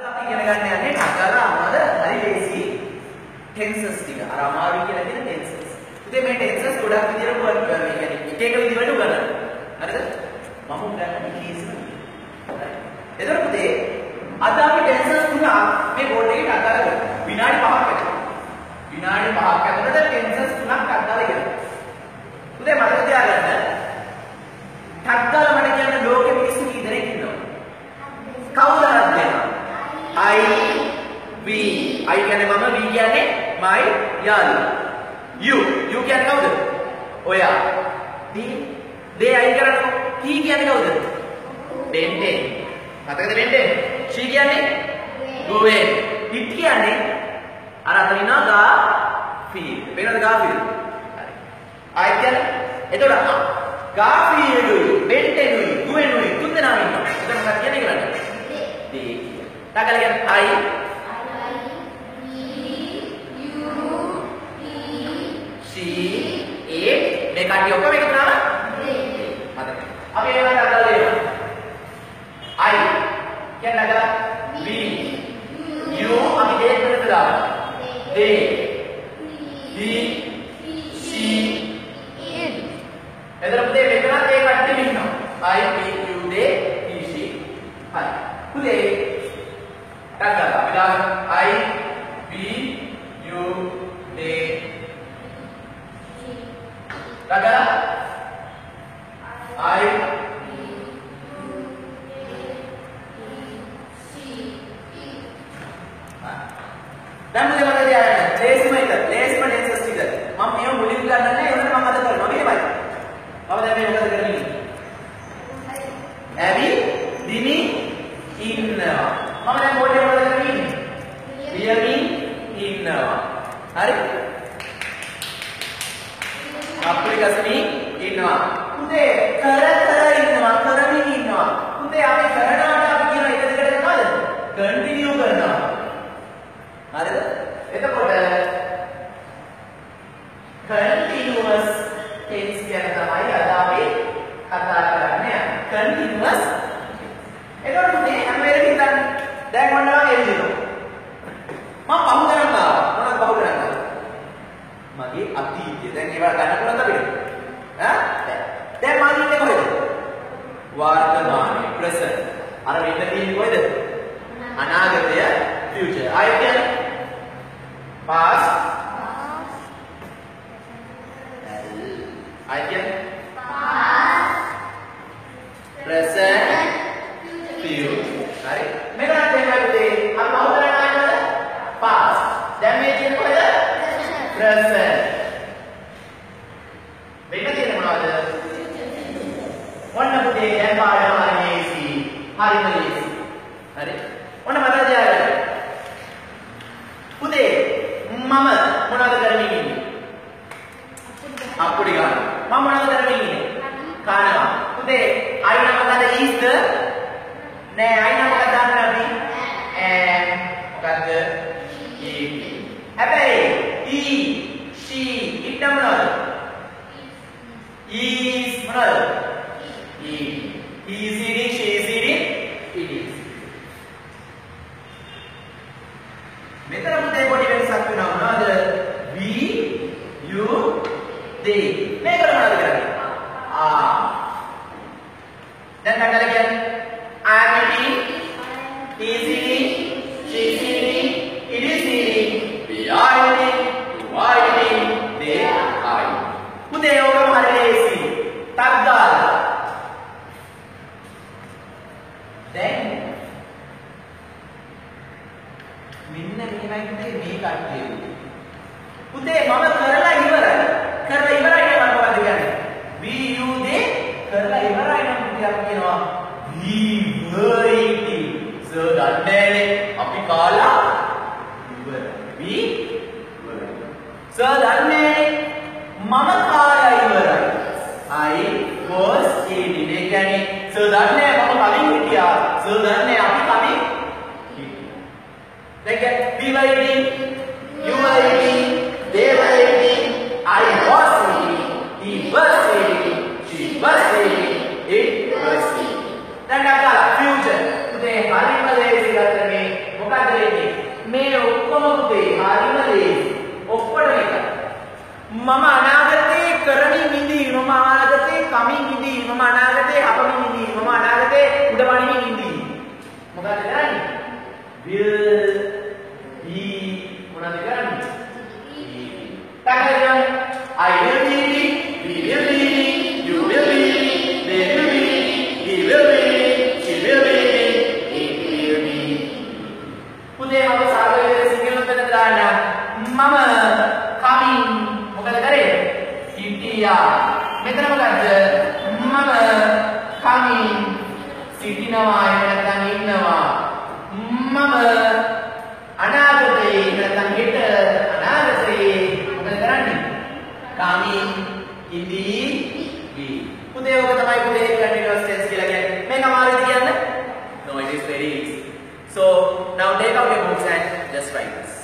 අපි ඉගෙන ගන්න යන්නේ නගලා මොනවද? හරි ලේසි ටෙන්සස් ටික. අර අමාරු කියලා කියන ටෙන්සස්. ඉතින් මේ ටෙන්සස් ගොඩක් විදියට මේ කියන්නේ එක එක විදියට උගන්වනවා. හරිද? මම උගන්වන්නේ කීස්. එතකොට පුතේ අද අපි ටෙන්සස් තුන මේ බෝඩ් එකේ අදාළ කරමු. විනාඩි 5ක් ඇතුළත. විනාඩි 5ක් ඇතුළත ටෙන්සස් තුනක් අදාළ කරමු. පුතේ මතක තියාගන්න. ටක්ගාල මට කියන්න ලෝකෙ මිනිස්සු කී දෙනෙක් ඉන්නවද? කවුද හදන්නේ? I we I කියන්නේ මම we කියන්නේ my යාළුවා. You කියන්නේ කවුද? ඔයා. they අයින් කරන්නේ he කියන්නේ කවුද? දෙන්නේ. මතකද දෙන්නේ? she කියන්නේ ගෝවේ. it කියන්නේ අර අතන ඉන්නවා ගා feel. වෙනද ගා feel? හරි. I කියන්නේ එතකොට ගාෆීල්ඩුයි බෙන්ටෙනුයි ගුවෙනුයි තුන් දෙනාම ඉන්නවා. එතන මොකක්ද කියන්නේ කරන්නේ? they. තාකල කියන්නේ I she it මේ කට්ටිය ඔක්කොම එකතු වුණාම මතකයි. අපි ඒකට අදාළ වෙනවා. I කියන්නේ අදාළ we you අපි දෙක වෙනද දානවා. they he she it එතන පුතේ මෙතනත් ඒ කට්ටිය ඉන්නවා. I we you they he she. හරි. පුතේ ටක් අපි දාමු I we you they ටක් I දැන් මුලින්ම මතක තියාගන්න. ලේසිම ටෙන්සස් ටික. මම මේව මුලින් ගන්නන්නේ ඒකට මම අද කරනවා. මේකයි. මම දැන් මේ මොකද කරන්නේ? ඇවි දිනි ඉන්නවා. මම දැන් බෝඩ් එකේ මොකද කරන්නේ? ලියමින් ඉන්නවා. හරි? අපේ ගස්මින් ඉන්නවා. පුතේ කර ඉන්නවා, කරමින් ඉන්නවා. පුතේ අපි කරනවට අපි කියන එක දෙකට මොනවද? කන්ටිනියු කරනවා. හරිද? එතකොට continuous tense කියන තමයි අද අපි කතා කරන්නේ. continuous. එතකොට මේ හැම වෙලේම හිතන්න දැන් මොනවා එළියනවා. මම පහු කරනවා. මොනවද පහු කරන්නේ? මගේ අතීතය. දැන් ඒවා ගන්න පුළුවන්ද අපිට? ඈ? දැන් මම ඉන්නේ කොහෙද? වර්තමානයේ present. අර වෙන්න තියෙන්නේ කොහෙද? අනාගතය future. I can past I can past present future. හරි. මේක නම් තේරුණාද? අපි කවුද කරන්නේ? past. දැන් මේ කියන්නේ කොහෙද? present. වෙන තියෙන්නේ මොනවද? ඔන්න පුතේ දැන් පාඩම හරියසි. හරිම ලේසි. හරි. ඔන්න මතක තියාගන්න. පුතේ මම මොනවද කරමින් ඉන්නේ? අප්පුඩි ගන්න. මම මොනවද කරමින් ඉන්නේ? කනවා. පුතේ I නම් මොකද is the නෑ I නම් මොකද දන්නේ අපි? මොකද්ද? eating. හැබැයි he she it නම් මොනවද? is මොනවද? eating. He is eating, she is eating, it is. මෙතන පුතේ පොඩි වෙනසක් වෙනවා මොනවද? we you they. මේක මොනවද කරන්නේ? දැන් නගල කියන්නේ I am eating, he is eating, she is eating, it is eating, we are eating, you are eating, they are eating. පුතේ ඔකම හරි ලේසි. ටක් ගාලා. දැන් මෙන්න මේවයි පුතේ මේ කට්ටිය. පුතේ මම කරලා ඉවරයි. කරලා ඉවරයි නම් මොකද කියන්නේ? we you they කරලා ඉවරයි නම් පුතේ අපි කියනවා we were eating. සර් දන්නේ අපි කාලා ඉවරයි. we were. සර් දන්නේ මම කාලා ඉවරයි. I was eating. ඒ කියන්නේ සර් දන්නේ මම කලින් හිටියා. සර් දන්නේ අපි කලින් we were eating, you were eating, they were eating, I was eating, he was eating, she was eating, it was eating. Then future. Today, hari pada isi kata ni මොකද වෙන්නේ මේ ඔක්කොම පුතේ හරිම ලේසි ඔක්කොටම එකයි මම අනාගතේ කරමින් ඉඳී මම අනාගතේ කමින් ඉඳී මම අනාගතේ හපමින් ඉඳී මම අනාගතේ උඩපණිමින් ඉඳී මොකද කරන්නේ will be මොනවද කරන්නේ තකරන I will be we will be you will be they will be he will be she will be it will be පුතේ මම සාගරයේ සිංහල පෙළ දාන්න මම coming මොකද කරේ හිටියා මෙතන මොකද්ද මම coming සිටිනවා එහෙම නැත්නම් ඉන්නවා මම අනාගතේ නැත්නම් හෙට අනාගතේ මොකද කරන්නේ coming ඉදී be පුතේ ඔක තමයි පුතේ continuous tense කියලා කියන්නේ මේක අමාරුද කියන්න no it is very easy so now take out your books and just write this